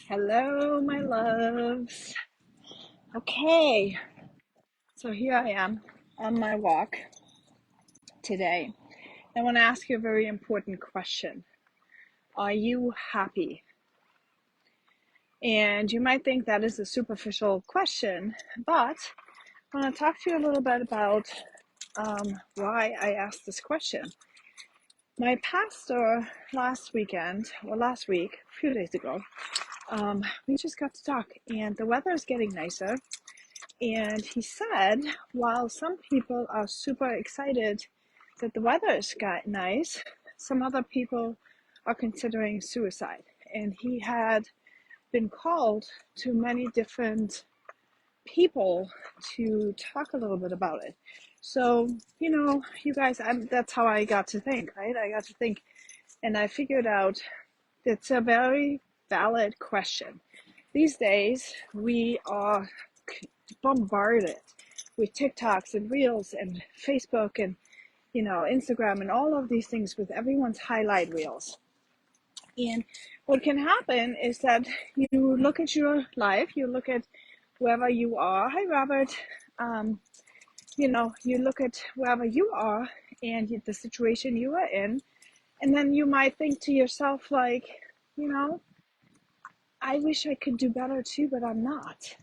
Hello, my loves. Okay, so here I am on my walk today. I want to ask you a very important question. Are you happy? And you might think that is a superficial question, but I want to talk to you a little bit about why I asked this question. My pastor last week, a few days ago, we just got to talk, and the weather is getting nicer. And he said, while some people are super excited that the weather is got nice, some other people are considering suicide. And he had been called to many different people to talk a little bit about it. So, you guys, that's how I got to think, right? I got to think, and I figured out it's a very valid question. These days, we are bombarded with TikToks and Reels and Facebook and Instagram and all of these things with everyone's highlight reels. And what can happen is that you look at your life, you look at wherever you are. Hi, Robert. You look at wherever you are and the situation you are in, and then you might think to yourself, like, I wish I could do better too, but I'm not.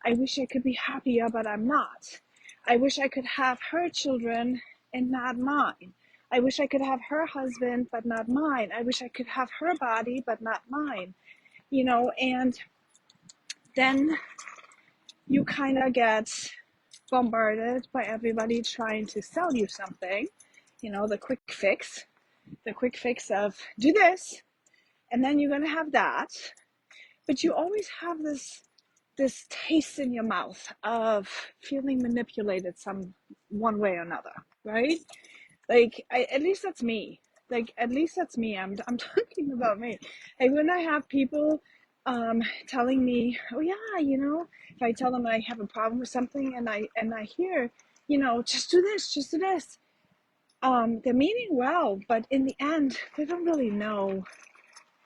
I wish I could be happier, but I'm not. I wish I could have her children and not mine. I wish I could have her husband, but not mine. I wish I could have her body, but not mine. And then you kind of get bombarded by everybody trying to sell you something, the quick fix of do this, and then you're going to have that. But you always have this taste in your mouth of feeling manipulated one way or another, right? Like, at least that's me. I'm talking about me. Like, when I have people telling me, oh yeah, if I tell them I have a problem with something and I hear, just do this, they're meaning well, but in the end, they don't really know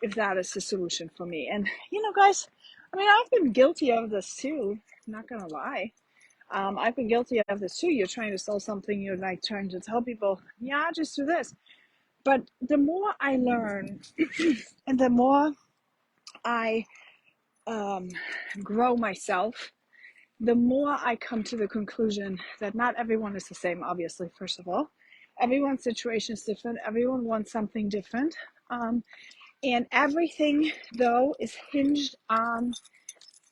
if that is the solution for me. And guys, I've been guilty of this too. I'm not gonna lie. I've been guilty of this too. You're trying to sell something, you're like trying to tell people, yeah, just do this. But the more I learn and the more I grow myself, the more I come to the conclusion that not everyone is the same, obviously, first of all. Everyone's situation is different. Everyone wants something different. And everything, though, is hinged on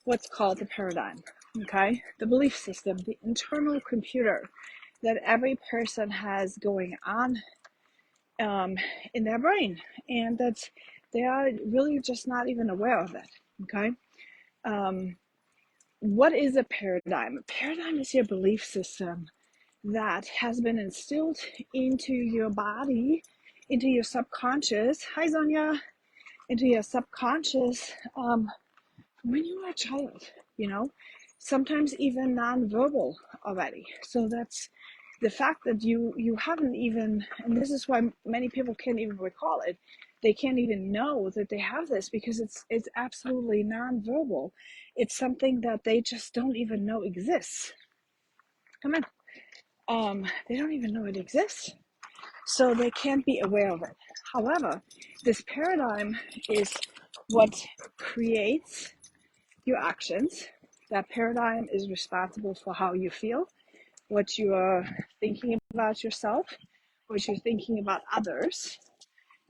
what's called the paradigm, okay? The belief system, the internal computer that every person has going on in their brain, and that they are really just not even aware of it, okay? What is a paradigm? A paradigm is your belief system that has been instilled into your body, into your subconscious. Hi, Sonia. Into your subconscious when you were a child, sometimes even nonverbal already. So that's the fact that you haven't even, and this is why many people can't even recall it. They can't even know that they have this because it's absolutely nonverbal. It's something that they just don't even know exists. Come on. They don't even know it exists. So they can't be aware of it. However, this paradigm is what creates your actions. That paradigm is responsible for how you feel, what you are thinking about yourself, what you're thinking about others,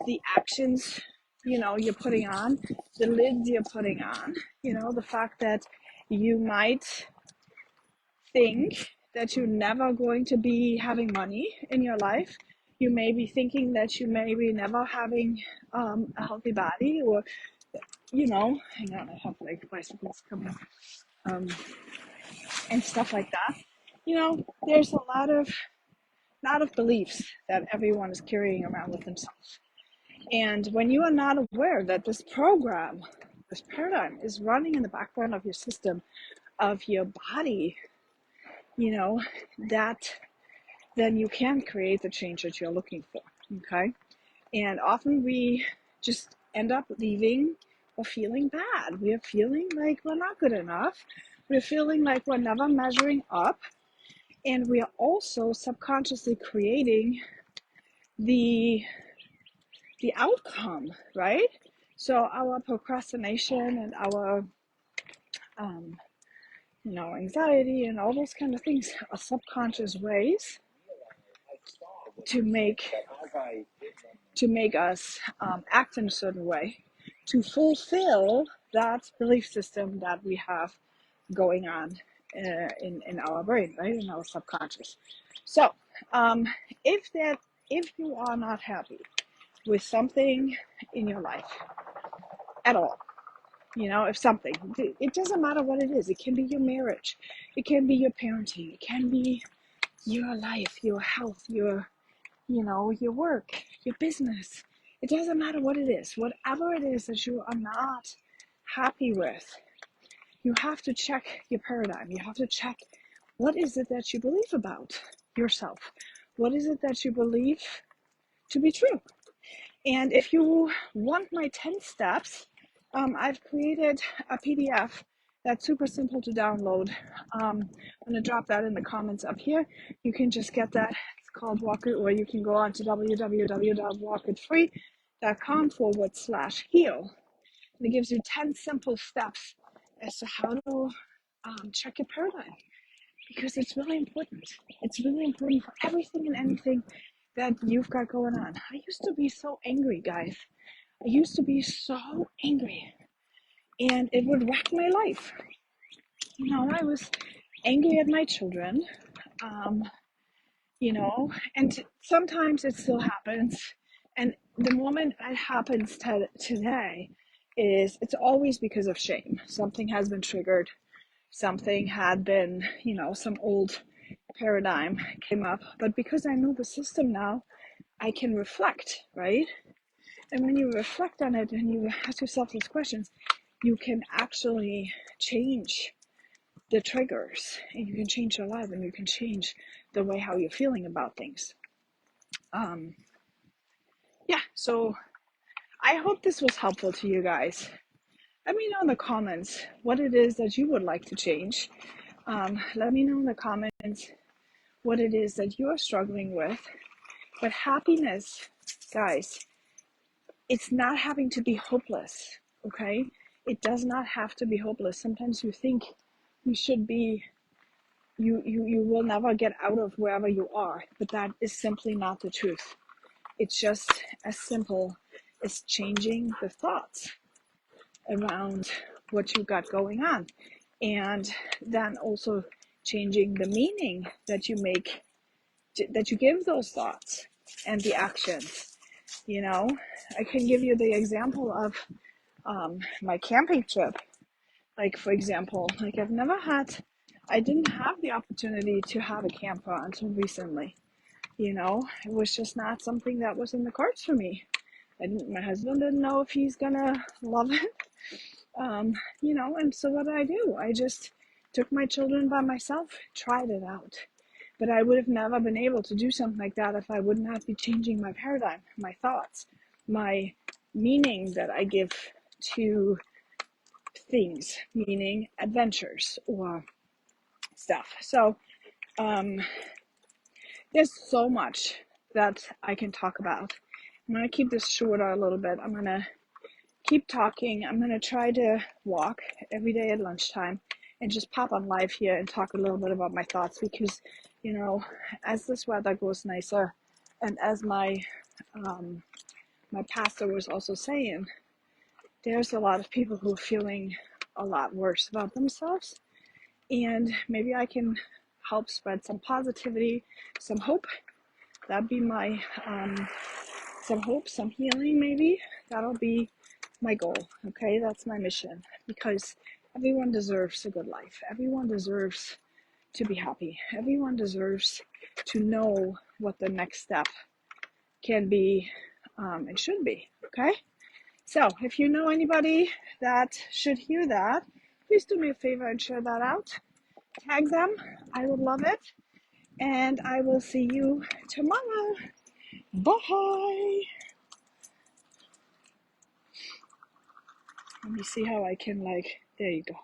the actions, you're putting on, the lids you're putting on, the fact that you might think that you're never going to be having money in your life. You may be thinking that you may be never having a healthy body, or, hang on, I have like bicycles coming, and stuff like that. There's a lot of beliefs that everyone is carrying around with themselves. And when you are not aware that this paradigm is running in the background of your system, of your body, that then you can create the change that you're looking for, okay? And often we just end up leaving of feeling bad. We are feeling like we're not good enough. We're feeling like we're never measuring up. And we are also subconsciously creating the outcome, right? So our procrastination and our um, anxiety and all those kind of things are subconscious ways to make us act in a certain way to fulfill that belief system that we have going on in our brain, right, in our subconscious. So um, if you are not happy with something in your life at all, if something, it doesn't matter what it is. It can be your marriage, it can be your parenting, it can be your life, your health, your work, your business. It doesn't matter what it is. Whatever it is that you are not happy with, you have to check your paradigm. You have to check, what is it that you believe about yourself? What is it that you believe to be true? And if you want my 10 steps, I've created a PDF that's super simple to download. I'm going to drop that in the comments up here. You can just get that. It's called Walk It, or you can go on to www.walkitfree.com/heal. And it gives you 10 simple steps as to how to check your paradigm, because it's really important. It's really important for everything and anything that you've got going on. I used to be so angry, guys. I used to be so angry, and it would wreck my life. I was angry at my children, um, and sometimes it still happens. And the moment it happens today it's always because of shame. Something has been triggered. Something had been, some old paradigm came up. But because I know the system now, I can reflect, right? And when you reflect on it and you ask yourself these questions, you can actually change the triggers, and you can change your life, and you can change the way how you're feeling about things. So I hope this was helpful to you guys. Let me know in the comments what it is that you would like to change. Let me know in the comments what it is that you're struggling with. But happiness, guys, it's not having to be hopeless, okay? It does not have to be hopeless. Sometimes you think you should be, you will never get out of wherever you are, but that is simply not the truth. It's just as simple as changing the thoughts around what you got going on, and then also changing the meaning that you give those thoughts and the actions. I can give you the example of my camping trip. Like, for example, I didn't have the opportunity to have a camper until recently. It was just not something that was in the cards for me. My husband didn't know if he's gonna love it. And so what did I do? I just took my children by myself, tried it out. But I would have never been able to do something like that if I would not be changing my paradigm, my thoughts, my meaning that I give to things, meaning adventures or stuff. So there's so much that I can talk about. I'm going to keep this shorter a little bit. I'm going to keep talking. I'm going to try to walk every day at lunchtime and just pop on live here and talk a little bit about my thoughts, because, as this weather goes nicer, and as my pastor was also saying, there's a lot of people who are feeling a lot worse about themselves, and maybe I can help spread some positivity, some hope. That'd be my some hope, some healing. Maybe that'll be my goal. Okay, that's my mission, because everyone deserves a good life. Everyone deserves to be happy. Everyone deserves to know what the next step can be and should be. Okay, so if you know anybody that should hear that, please do me a favor and share that out. Tag them. I would love it. And I will see you tomorrow. Bye. Let me see how I can, like, there you go.